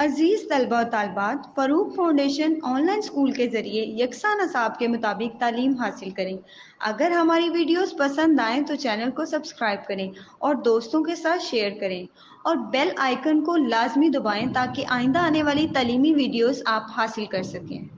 अजीज़ तलबा व तालिबात, Farooq foundation online school के ज़रिए यकसा नसाब के मुताबिक तालीम हासिल करें। अगर हमारी वीडियोस पसंद आएँ तो चैनल को सब्सक्राइब करें और दोस्तों के साथ शेयर करें और बेल आइकन को लाजमी दबाएं ताकि आइंदा आने वाली तालीमी वीडियोस आप हासिल कर सकें।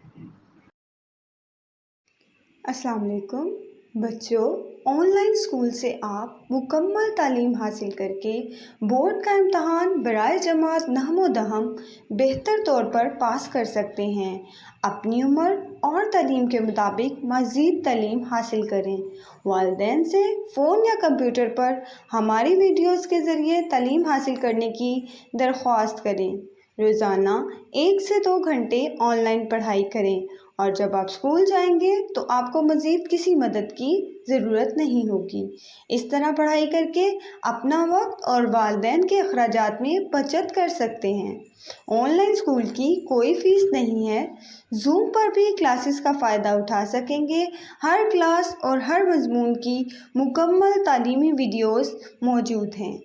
अस्सलाम वालेकुम बच्चों, ऑनलाइन स्कूल से आप मुकम्मल तालीम हासिल करके बोर्ड का इम्तहान बराए जमात नहमो दहम बेहतर तौर पर पास कर सकते हैं। अपनी उम्र और तालीम के मुताबिक मज़ीद तालीम हासिल करें। वालिदैन से फ़ोन या कंप्यूटर पर हमारी वीडियोस के ज़रिए तालीम हासिल करने की दरख्वास्त करें। रोज़ाना 1 से 2 घंटे ऑनलाइन पढ़ाई करें और जब आप स्कूल जाएंगे तो आपको मज़ीद किसी मदद की ज़रूरत नहीं होगी। इस तरह पढ़ाई करके अपना वक्त और वालिदैन के अखराजात में बचत कर सकते हैं। ऑनलाइन स्कूल की कोई फ़ीस नहीं है। जूम पर भी क्लासेस का फ़ायदा उठा सकेंगे। हर क्लास और हर मज़मून की मुकम्मल तालीमी वीडियोस मौजूद हैं।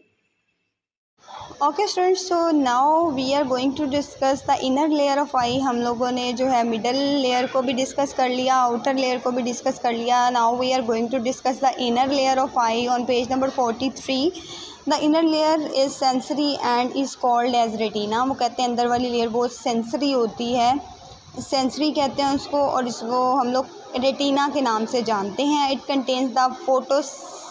Okay students, so now we are going to discuss the inner layer of eye. हम लोगों ने जो है मिडल लेयर को भी डिस्कस कर लिया, आउटर लेयर को भी डिस्कस कर लिया। Now we are going to discuss the inner layer of eye on page number 43। The inner layer is sensory and is called as retina. वो कहते हैं अंदर वाली लेयर बहुत सेंसरी होती है, सेंसरी कहते हैं उसको, और इसको हम लोग रेटिना के नाम से जानते हैं। It contains the photo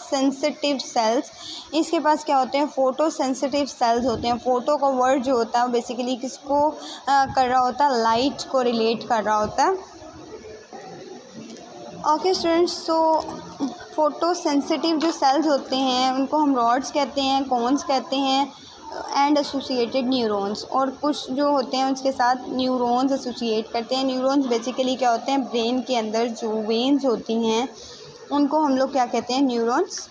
sensitive sales. इसके पास क्या होते हैं? फोटो सेंसिटिव सेल्स होते हैं। फ़ोटो का वर्ड जो होता है बेसिकली किसको कर रहा होता है? लाइट को रिलेट कर रहा होता है। Okay students, so photo sensitive जो सेल्स होते हैं उनको हम रॉड्स कहते हैं, कोन्स कहते हैं एंड एसोसिएटेड न्यूरॉन्स, और कुछ जो होते हैं उसके साथ न्यूरॉन्स एसोसिएट करते हैं। न्यूरॉन्स बेसिकली क्या होते हैं? ब्रेन के अंदर जो वेन्स होती हैं उनको हम लोग क्या कहते हैं? न्यूरॉन्स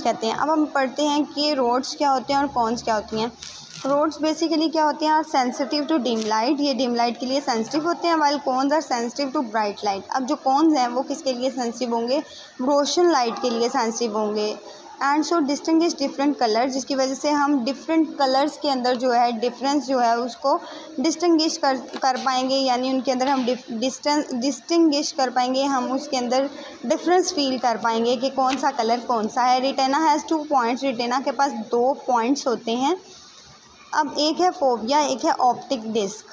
कहते हैं। अब हम पढ़ते हैं कि रोड्स क्या होते हैं और कॉन्स क्या होती हैं। रोड्स बेसिकली क्या होते हैं? Are sensitive to dim light. ये डिम लाइट के लिए सेंसिटिव होते हैं, while cones are sensitive to bright light. अब जो कॉन्स हैं वो किसके लिए सेंसिटिव होंगे? रोशन लाइट के लिए सेंसिटिव होंगे। And so distinguish different colour, जिसकी वजह से हम डिफरेंट कलर्स के अंदर जो है डिफरेंस जो है उसको डिस्टिंग्विश कर पाएंगे, यानी उनके अंदर हम डिस्टिंग्विश कर पाएंगे, हम उसके अंदर डिफरेंस फील कर पाएंगे कि कौन सा कलर कौन सा है। Retina has 2 points. रेटिना के पास 2 पॉइंट्स होते हैं। अब एक है फोविया, एक है ऑप्टिक डिस्क।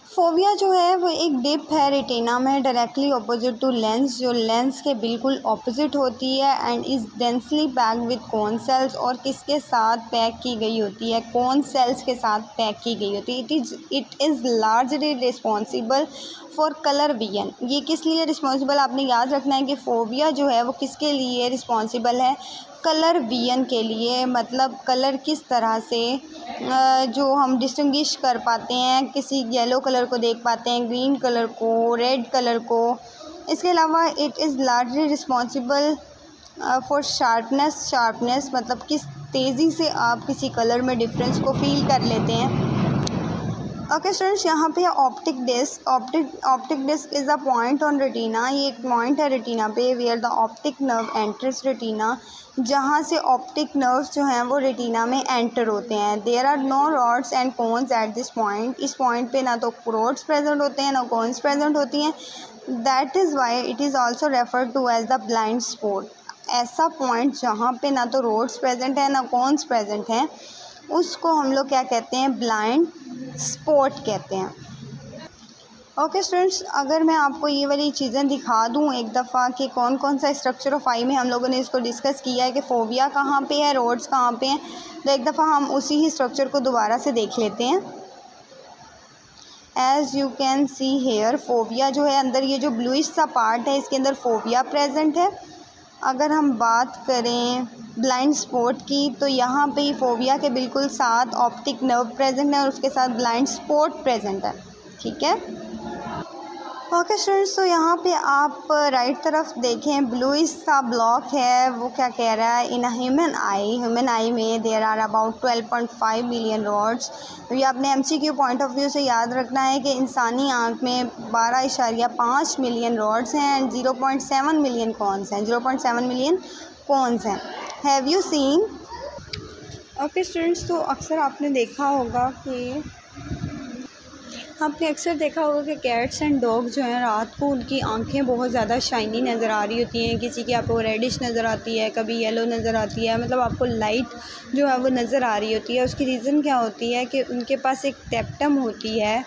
फोविया जो है वो एक डिप है रेटिना में डायरेक्टली अपोजिट टू लेंस, जो लेंस के बिल्कुल ऑपोजिट होती है and is densely packed with cone cells. और किसके साथ पैक की गई होती है? कोन सेल्स के साथ पैक की गई होती है। It is largely responsible for colour vision. ये किस लिए रिस्पॉन्सिबल? आपने याद रखना है कि फोविया जो है वो किसके लिए रिस्पॉन्सिबल है? कलर विजन के लिए। मतलब कलर किस तरह से जो हम डिस्टिंग्विश कर पाते हैं, किसी येलो कलर को देख पाते हैं, ग्रीन कलर को, रेड कलर को। इसके अलावा it is largely responsible for sharpness, मतलब किस तेज़ी से आप किसी कलर में डिफरेंस को फील कर लेते हैं। ओके स्टूडेंट्स, यहाँ पे optic disc. Optic disc is a point on retina. ये एक पॉइंट है रेटिना पे where the optic nerve enters retina, जहाँ से ऑप्टिक नर्व्स जो हैं वो रेटिना में एंटर होते हैं। There are no rods and cones at this point. इस पॉइंट पे ना तो रॉड्स प्रेजेंट होते हैं ना कोन्स प्रेजेंट होती हैं। That is why it is also referred to as the blind spot. ऐसा पॉइंट जहाँ पे ना तो रॉड्स प्रेजेंट है ना कोन्स प्रेजेंट हैं उसको हम लोग क्या कहते हैं? ब्लाइंड स्पॉट कहते हैं। ओके स्टूडेंट्स, अगर मैं आपको ये वाली चीज़ें दिखा दूँ एक दफ़ा कि कौन कौन सा स्ट्रक्चर ऑफ आई में हम लोगों ने इसको डिस्कस किया है कि फोविया कहाँ पे है, रोड्स कहाँ पे हैं, तो एक दफ़ा हम उसी ही स्ट्रक्चर को दोबारा से देख लेते हैं। As you can see here, fovea जो है अंदर ये जो ब्लूइश सा पार्ट है इसके अंदर फोविया प्रेजेंट है। अगर हम बात करें ब्लाइंड स्पॉट की तो यहाँ पे ही फोविया के बिल्कुल साथ ऑप्टिक नर्व प्रेजेंट है और उसके साथ ब्लाइंड स्पॉट प्रेजेंट है। ठीक है। ओके स्टूडेंट्स, तो यहाँ पे आप राइट तरफ देखें, ब्लूइश सा ब्लॉक है, वो क्या कह रहा है? इन ह्यूमन आई में there are about 12.5 million rods. तो ये आपने MCQ पॉइंट ऑफ व्यू से याद रखना है कि इंसानी आँख में 12.5 मिलियन रॉड्स हैं एंड 0.7 मिलियन कॉन्स हैं। 0.7 मिलियन कॉन्स हैं। Have you seen okay students, तो अक्सर आपने देखा होगा कि कैट्स एंड डॉग जो हैं रात को उनकी आंखें बहुत ज़्यादा शाइनी नज़र आ रही होती हैं। किसी की आपको रेडिश नज़र आती है, कभी येलो नज़र आती है, मतलब आपको लाइट जो है वो नज़र आ रही होती है। उसकी रीज़न क्या होती है कि उनके पास एक टेप्टम होती है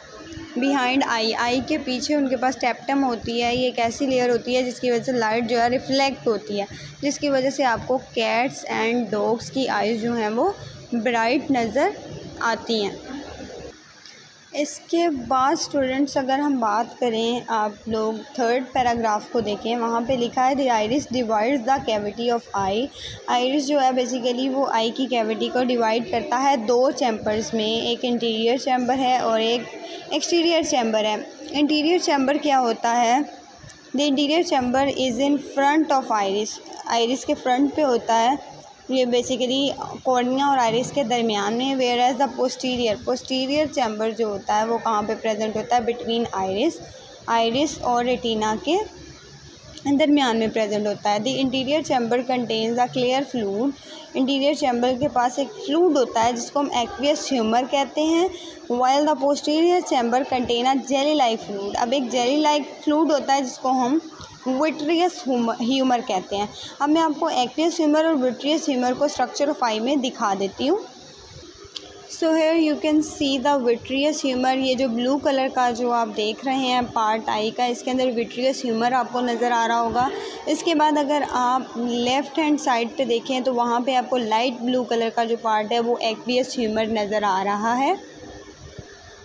बिहाइंड आई के पीछे उनके पास टेप्टम होती है। ये एक ऐसी लेयर होती है जिसकी वजह से लाइट जो है रिफ्लेक्ट होती है, जिसकी वजह से आपको कैट्स एंड डॉग्स की आइज़ जो हैं वो ब्राइट नज़र आती हैं। इसके बाद स्टूडेंट्स अगर हम बात करें, आप लोग थर्ड पैराग्राफ को देखें, वहाँ पे लिखा है the iris divides the cavity of I. Iris जो है बेसिकली वो आई की कैविटी को डिवाइड करता है दो चैम्बर्स में, एक इंटीरियर चैम्बर है और एक एक्सटीरियर चैम्बर है। इंटीरियर चैम्बर क्या होता है? The interior chamber is in front of iris, iris के फ्रंट पे होता है। ये बेसिकली कॉर्निया और आइरिस के दरमियान में। Whereas the posterior chamber जो होता है वो कहाँ पे प्रेजेंट होता है? बिटवीन आइरिस और रेटिना के दरमियान में प्रेजेंट होता है। The interior chamber contains the clear fluid, interior chamber के पास एक फ्लूइड होता है जिसको हम एक्वियस ह्यूमर कहते हैं। While the posterior chamber contain a jelly like fluid, अब एक जेली लाइक फ्लूइड होता है जिसको हम विट्रियस ह्यूमर कहते हैं। अब मैं आपको एक्वियस ह्यूमर और विट्रियस ह्यूमर को स्ट्रक्चर ऑफ आई में दिखा देती हूँ। So here you can see the vitreous humour, ये जो ब्लू कलर का जो आप देख रहे हैं पार्ट आई का, इसके अंदर विट्रियस ह्यूमर आपको नज़र आ रहा होगा। इसके बाद अगर आप लेफ़्ट हैंड साइड पे देखें तो वहाँ पे आपको लाइट ब्लू कलर का जो पार्ट है वो एक्वियस ह्यूमर नज़र आ रहा है।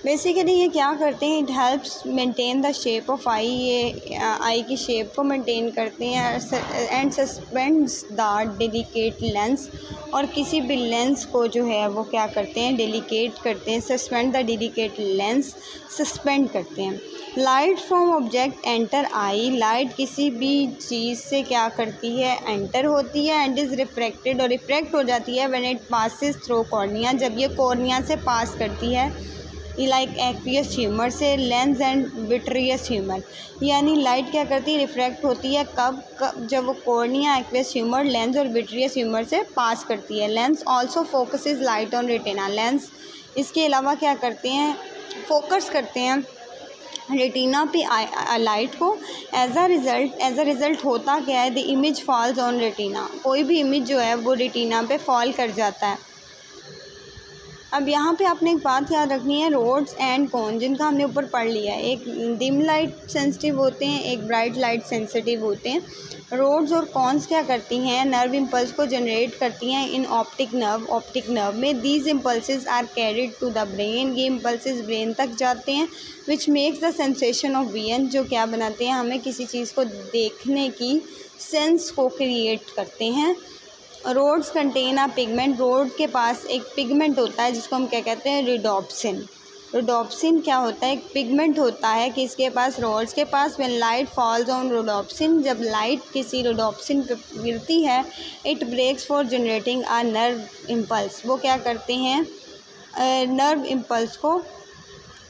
बेसिकली ये क्या करते हैं? It helps maintain the shape of eye, ये आई की शेप को मेंटेन करते हैं। And suspends the delicate lens, और किसी भी लेंस को जो है वो क्या करते हैं? डेलिकेट करते हैं। Suspend the delicate lens, suspend करते हैं। Light from object enter I, light किसी भी चीज़ से क्या करती है? एंटर होती है। एंड इज़ रिफ्रैक्टेड, और रिफ्रैक्ट हो जाती है when it passes through cornea, जब ये कॉर्निया से पास करती है। लाइक एक्वियस ह्यूमर से लेंस एंड विट्रियस ह्यूमर, यानी लाइट क्या करती है? रिफ्रैक्ट होती है कब जब वो कॉर्निया, एक्वियस ह्यूमर, लेंस और विट्रियस ह्यूमर से पास करती है। Lens also focuses light on retina, lens इसके अलावा क्या करते हैं? फोकस करते हैं रेटिना पे लाइट को। एज अ रिज़ल्ट होता क्या है? The image falls on retina, कोई भी इमेज जो है वो रेटिना पे फॉल कर जाता है। अब यहाँ पे आपने एक बात याद रखनी है, रोड्स एंड कॉन, जिनका हमने ऊपर पढ़ लिया है। एक डिम लाइट सेंसिटिव होते हैं, एक ब्राइट लाइट सेंसिटिव होते हैं। रोड्स और कॉन्स क्या करती हैं? नर्व इम्पल्स को जनरेट करती हैं इन ऑप्टिक नर्व में। These impulses are carried to the brain, ये इम्पल्सेस ब्रेन तक जाते हैं। Which makes the sensation of vision, जो क्या बनाते हैं? हमें किसी चीज़ को देखने की सेंस को क्रिएट करते हैं। Rods contain a pigment, rod के पास एक पिगमेंट होता है जिसको हम क्या कहते हैं? रिडोप्सिन। रिडोप्सिन क्या होता है? एक पिगमेंट होता है किसके पास? रोड्स के पास। When light falls on rhodopsin, जब लाइट किसी रिडोप्सिन पे गिरती है, it breaks for generating a nerve impulse, वो क्या करते हैं? नर्व इम्पल्स को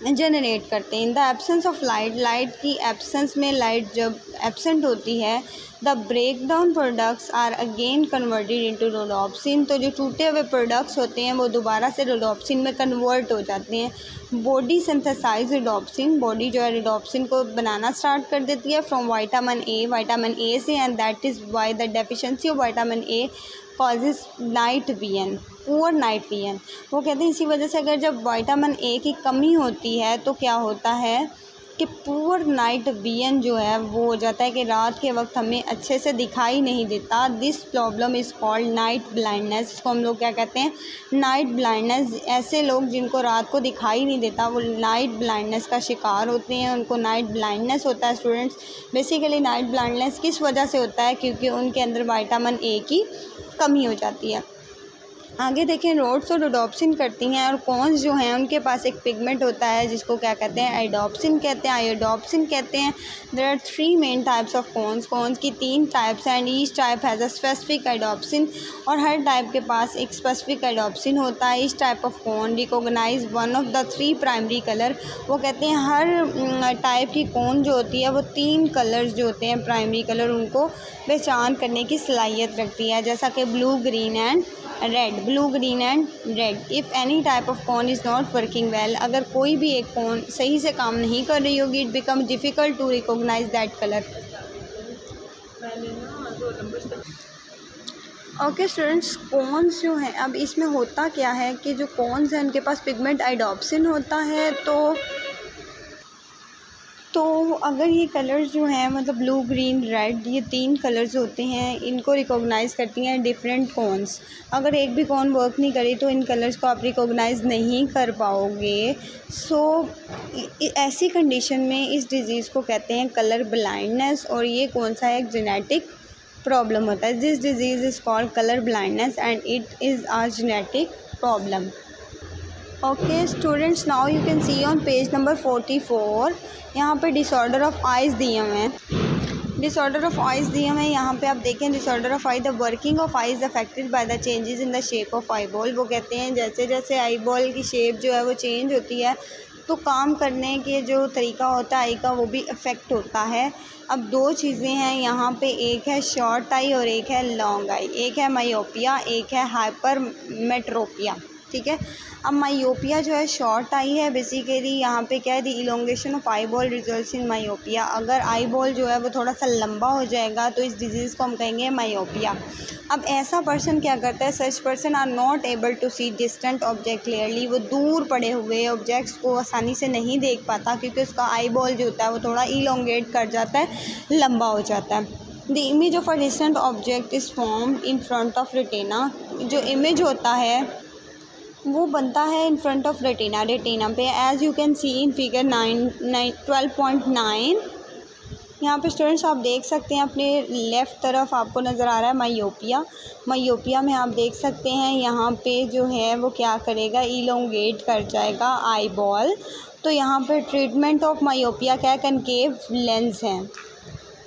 जनरेट करते हैं। In the absence of light, light की एब्सेंस में, लाइट जब एब्सेंट होती है, the break down products are again converted into rhodopsin, तो जो टूटे हुए प्रोडक्ट्स होते हैं वो दोबारा से रोडोप्सिन में कन्वर्ट हो जाते हैं। बॉडी सिंथेसाइज रिडोप्सिन, बॉडी जो है रिडोप्सिन को बनाना स्टार्ट कर देती है फ्रॉम विटामिन ए से, and that is why the deficiency of vitamin A causes night vision, poor night vision. वो कहते हैं इसी वजह से अगर जब विटामिन ए की कमी होती है तो क्या होता है कि पुअर नाइट विजन जो है वो हो जाता है कि रात के वक्त हमें अच्छे से दिखाई नहीं देता। This problem is called night blindness, इसको हम लोग क्या कहते हैं? Night blindness. ऐसे लोग जिनको रात को दिखाई नहीं देता वो नाइट ब्लाइंडनेस का शिकार होते हैं, उनको नाइट ब्लाइंडनेस होता है। स्टूडेंट्स, बेसिकली नाइट ब्लाइंडनेस किस वजह से होता है? क्योंकि उनके अंदर विटामिन ए की कमी हो जाती है। आगे देखें, रोड्स और रोडोप्सिन करती हैं, और कॉन्स जो हैं उनके पास एक पिगमेंट होता है जिसको क्या कहते हैं? आयोडोप्सिन कहते हैं, आयोडोप्सिन कहते हैं। There are 3 main types of cones, cones की 3 टाइप्स हैं, and each type has a specific iodopsin, और हर टाइप के पास एक स्पेसिफिक आयोडोप्सिन होता है। Each type of cone recognise one of the 3 primary colour, वो कहते हैं हर टाइप की कॉन जो होती है वो 3 कलर्स जो होते हैं प्राइमरी कलर, उनको पहचान करने की सलाहियत रखती है, जैसा कि blue, green and red. Blue, green and red. If any type of cone is not working well, अगर कोई भी एक कॉन सही से काम नहीं कर रही होगी, it become difficult to recognise that colour. Okay students, cones जो हैं, अब इसमें होता क्या है कि जो कॉन्स हैं उनके पास पिगमेंट आइडोप्सिन होता है। तो अगर ये कलर्स जो हैं, मतलब ब्लू, ग्रीन, रेड, ये 3 कलर्स होते हैं, इनको रिकॉग्नाइज़ करती हैं डिफरेंट कॉन्स। अगर एक भी कॉन वर्क नहीं करे तो इन कलर्स को आप रिकॉग्नाइज़ नहीं कर पाओगे। सो ऐसी कंडीशन में इस डिज़ीज़ को कहते हैं कलर ब्लाइंडनेस, और ये कौन सा है, एक जेनेटिक प्रॉब्लम होता है। This disease is called colour blindness and it is a genetic problem. Okay students, now you can C on page number 44, यहाँ पे डिसऑर्डर ऑफ आइज़ दिए हुए हैं। डिसऑर्डर ऑफ आइज़ दिए हुए हैं, यहाँ पे आप देखें disorder of I, the working of eyes affected by the changes in the shape of eye ball. वो कहते हैं जैसे जैसे आई बॉल की शेप जो है वो चेंज होती है, तो काम करने के जो तरीका होता है आई का, वो भी अफेक्ट होता है। अब 2 चीज़ें हैं यहाँ पे, एक है शॉर्ट आई और एक है लॉन्ग आई। एक है मायोपिया, एक है हाइपरमेट्रोपिया, ठीक है। अब मायोपिया जो है शॉर्ट आई है, बेसिकली यहाँ पे क्या है, the elongation of eye ball results in myopia. अगर आई बॉल जो है वो थोड़ा सा लंबा हो जाएगा तो इस डिज़ीज़ को हम कहेंगे मायोपिया। अब ऐसा पर्सन क्या करता है, such person are not able to see distant object clearly. वो दूर पड़े हुए ऑब्जेक्ट्स को आसानी से नहीं देख पाता, क्योंकि उसका आई बॉल जो होता है वो थोड़ा इलोंगेट कर जाता है, लंबा हो जाता है। The image of a distant object is formed in front of retina. जो इमेज होता है वो बनता है in front of retina, retina पे, as you can see in figure 12.9। यहाँ पे स्टूडेंट्स आप देख सकते हैं, अपने लेफ़्ट तरफ आपको नज़र आ रहा है मायोपिया। मायोपिया में आप देख सकते हैं यहाँ पे जो है वो क्या करेगा, इलोंगेट कर जाएगा आई बॉल। तो यहाँ पे ट्रीटमेंट ऑफ मायोपिया क्या है, कनकेव लेंस है।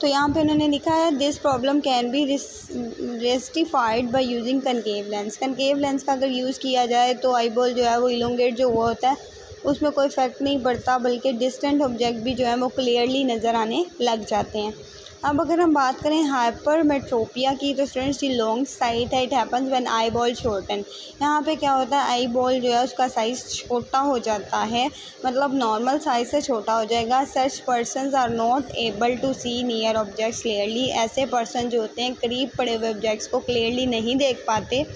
तो यहाँ पे उन्होंने लिखा है this problem can be rectified by using concave lens. Concave lens का अगर यूज़ किया जाए तो आई बॉल जो है वो इलोंगेट जो हुआ होता है उसमें कोई इफेक्ट नहीं पड़ता, बल्कि डिस्टेंट ऑब्जेक्ट भी जो है वो क्लियरली नज़र आने लग जाते हैं। अब अगर हम बात करें हाइपरमेट्रोपिया की, तो स्टूडेंट्स ये लॉन्ग साइट है, it happens when eye ball shorten. यहाँ पे क्या होता है, आई बॉल जो है उसका साइज़ छोटा हो जाता है, मतलब नॉर्मल साइज़ से छोटा हो जाएगा। Such persons are not able to see near objects clearly. ऐसे पर्सन जो होते हैं करीब पड़े हुए ऑब्जेक्ट्स को क्लियरली नहीं देख पाते।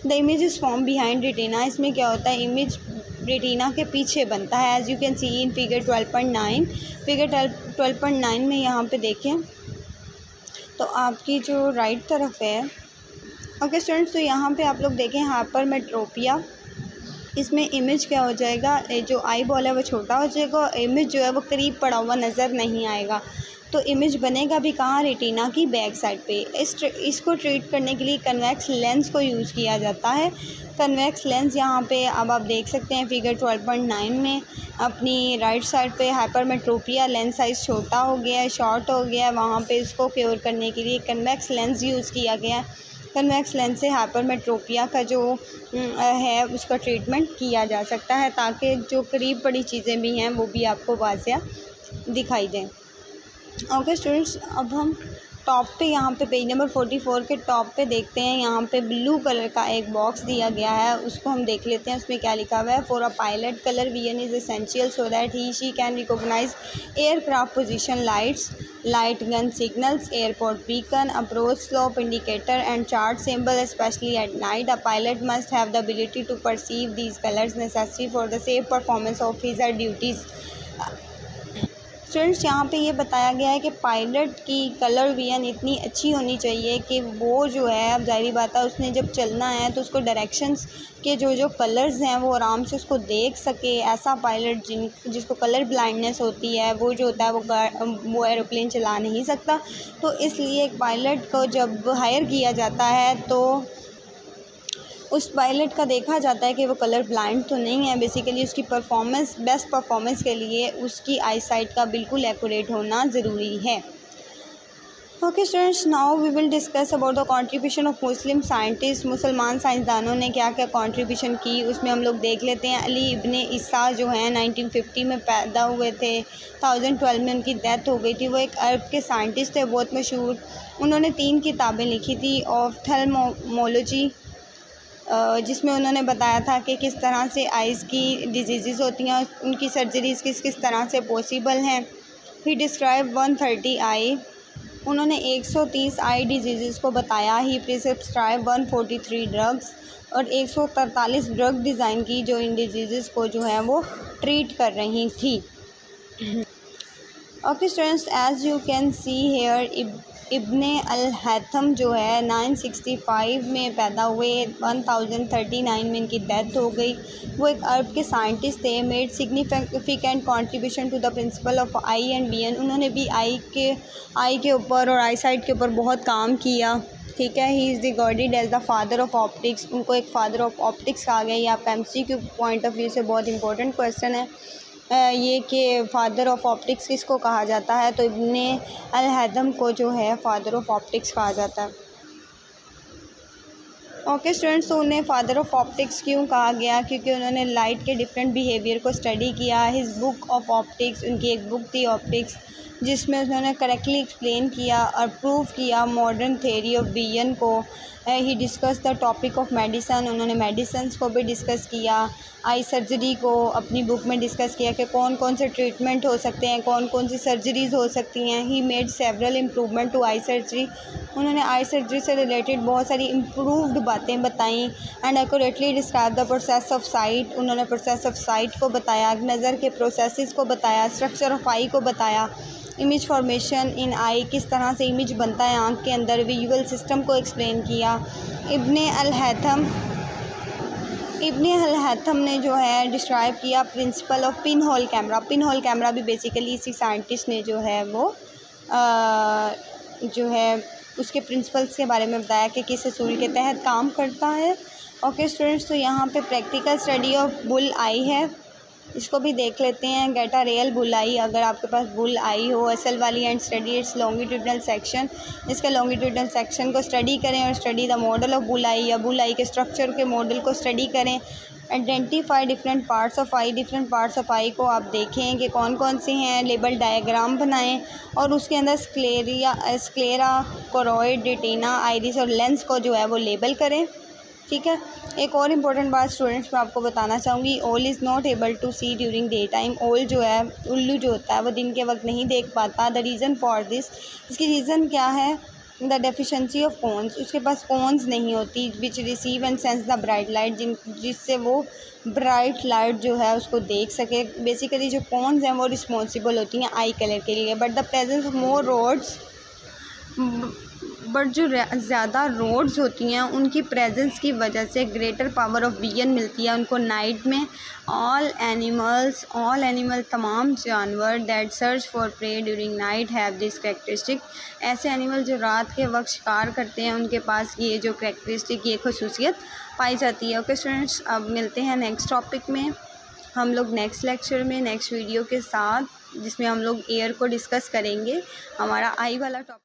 The image is form behind retina. इसमें क्या होता है, इमेज रेटिना के पीछे बनता है, as you can see in figure 12.9। Figure 12.9 में यहाँ पे देखें तो आपकी जो राइट तरफ है, ओके स्टूडेंट्स, तो यहाँ पे आप लोग देखें हाइपरमेट्रोपिया, इसमें इमेज क्या हो जाएगा, जो आई बॉल है वो छोटा हो जाएगा और इमेज जो है वो करीब पड़ा हुआ नज़र नहीं आएगा। तो इमेज बनेगा भी कहाँ, रेटिना की बैक साइड पे। इसको ट्रीट करने के लिए कन्वेक्स लेंस को यूज़ किया जाता है। कन्वेक्स लेंस यहाँ पे अब आप देख सकते हैं फिगर 12.9 में, अपनी राइट साइड पे हाइपरमेट्रोपिया, लेंस साइज़ छोटा हो गया है, शॉर्ट हो गया है, वहाँ पे इसको क्योर करने के लिए कन्वेक्स लेंस यूज़ किया गया है। कन्वेक्स लेंस से हाइपरमेट्रोपिया का जो है उसका ट्रीटमेंट किया जा सकता है, ताकि जो करीब पड़ी चीज़ें भी हैं वो भी आपको वाज़िया दिखाई दें। ओके स्टूडेंट्स, अब हम टॉप पे यहाँ पे पेज नंबर 44 के टॉप पे देखते हैं, यहाँ पे ब्लू कलर का एक बॉक्स दिया गया है, उसको हम देख लेते हैं। उसमें क्या लिखा हुआ है, for a pilot colour vision is essential so that he she can recognise aircraft position lights, light gun signals, airport beacon, approach slope indicator and chart symbol, specially at night. A pilot must have the ability to perceive these colours necessary for the safe performance of his her duties. Students, यहाँ पे ये बताया गया है कि pilot की colour vision इतनी अच्छी होनी चाहिए कि वो जो है, अब ज़ाहिर बात है उसने जब चलना है तो उसको डायरेक्शंस के जो कलर्स हैं वो आराम से उसको देख सके। ऐसा पायलट जिसको कलर ब्लाइंडनेस होती है वो जो होता है वो एरोप्लेन चला नहीं सकता। तो इसलिए एक पायलट को जब हायर किया जाता है तो उस पायलट का देखा जाता है कि वो कलर ब्लाइंड तो नहीं है। बेसिकली उसकी परफॉर्मेंस, बेस्ट परफॉर्मेंस के लिए उसकी आई साइट का बिल्कुल एक्यूरेट होना ज़रूरी है। Okay students, now we will discuss about the contribution of Muslim scientist. मुसलमान साइंसदानों ने क्या क्या कंट्रीब्यूशन की, उसमें हम लोग देख लेते हैं। अली इब्ने ईसा जो हैं 1950 में पैदा हुए थे, 2012 में उनकी डेथ हो गई थी। वो एक अरब के साइंटिस्ट थे, बहुत मशहूर। उन्होंने 3 किताबें लिखी थी, ऑफ्थल्मोलॉजी, जिसमें उन्होंने बताया था कि किस तरह से आइज़ की डिजीज़ होती हैं, उनकी सर्जरीज़ किस किस तरह से पॉसिबल हैं। ही डिस्क्राइब 130 आई, उन्होंने 130 आई डिजीज़ को बताया। ही प्रिस्क्राइब 143 ड्रग्स, और 143 ड्रग डिज़ाइन की जो इन डिजीज़ को जो है वो ट्रीट कर रही थी। Okay students, as you can see here, Ibn al Haytham जो है 965 में पैदा हुए, 1039 में इनकी डेथ हो गई। वो एक अरब के साइंटिस्ट थे। Made significant contribution to the principal of eye and vision, उन्होंने भी आई के ऊपर और आई साइट के ऊपर बहुत काम किया। ठीक है, he is regarded as the father of optics, उनको एक फादर ऑफ ऑप्टिक्स कहा गया। ये आपका एमसीक्यू पॉइंट ऑफ व्यू से बहुत इंपॉर्टेंट क्वेश्चन है ये कि फादर ऑफ ऑप्टिक्स किसको कहा जाता है, तो इब्ने अल-हैथम को जो है फादर ऑफ ऑप्टिक्स कहा जाता है। ओके स्टूडेंट्स, तो उन्हें फादर ऑफ ऑप्टिक्स क्यों कहा गया, क्योंकि उन्होंने लाइट के डिफरेंट बिहेवियर को स्टडी किया। हिज बुक ऑफ ऑप्टिक्स, उनकी एक बुक थी ऑप्टिक्स, जिसमें उन्होंने करेक्टली एक्सप्लेन किया और प्रूव किया मॉडर्न थेरी ऑफ विजन को। He discussed the topic of medicine, उन्होंने मेडिसन्स को भी डिस्कस किया। आई सर्जरी को अपनी बुक में डिस्कस किया कि कौन कौन से ट्रीटमेंट हो सकते हैं, कौन कौन सी सर्जरीज़ हो सकती हैं। He made several improvement to eye surgery, उन्होंने आई सर्जरी से रिलेटेड बहुत सारी इम्प्रूव्ड बातें बताई। And accurately describe the process of site, उन्होंने प्रोसेस ऑफ साइट को बताया, नज़र के प्रोसेसेस को बताया, स्ट्रक्चर ऑफ आई को बताया, इमेज फॉर्मेशन इन आई, किस तरह से इमेज बनता है आँख के अंदर, विजुअल सिस्टम को एक्सप्लेन किया। इब्ने अल-हैथम ने जो है डिस्क्राइब किया principle of pin hole camera. Pin hole camera भी बेसिकली इसी साइंटिस्ट ने जो है वो जो है उसके प्रिंसिपल्स के बारे में बताया कि किस असूल के तहत काम करता है। ओके स्टूडेंट्स, तो यहाँ पे practical study of bull eye है, इसको भी देख लेते हैं। Get a real bull eye, अगर आपके पास बुल आई हो असल वाली, and study its longitudinal section, इसके लॉन्गिट्यूडनल सेक्शन को स्टडी करें और study the model of bull eye, या बुल आई के स्ट्रक्चर के मॉडल को स्टडी करें। Identify different parts of eye, different parts of eye को आप देखें कि कौन कौन से हैं, लेबल डायग्राम बनाएं और उसके अंदर स्क्लेरा, कोरॉइड, रेटिना, आइरिस और लेंस को जो है वो लेबल करें। ठीक है, एक और इम्पोर्टेंट बात स्टूडेंट्स मैं आपको बताना चाहूँगी, owl is not able to see during day time. Owl जो है, उल्लू जो होता है वो दिन के वक्त नहीं देख पाता। द रीज़न फॉर दिस, इसकी रीज़न क्या है, द डेफिशिएंसी ऑफ कोन्स, उसके पास कोन्स नहीं होती which receive and sense the bright light, जिससे वो ब्राइट लाइट जो है उसको देख सके। बेसिकली जो कोन्स हैं वो रिस्पॉन्सिबल होती हैं आई कलर के लिए। But the presence of more rods, but जो ज़्यादा रोड्स होती हैं उनकी प्रेजेंस की वजह से ग्रेटर पावर ऑफ विजन मिलती है उनको नाइट में। ऑल एनिमल तमाम जानवर that search for prey during night have this characteristic, ऐसे एनिमल जो रात के वक्त शिकार करते हैं उनके पास ये जो करेक्टरिस्टिक, ये खसूसियत पाई जाती है। ओके स्टूडेंट्स, अब मिलते हैं नेक्स्ट टॉपिक में, हम लोग नेक्स्ट लेक्चर में नेक्स्ट वीडियो के साथ, जिसमें हम लोग एयर को डिस्कस करेंगे। हमारा आई वाला टॉपिक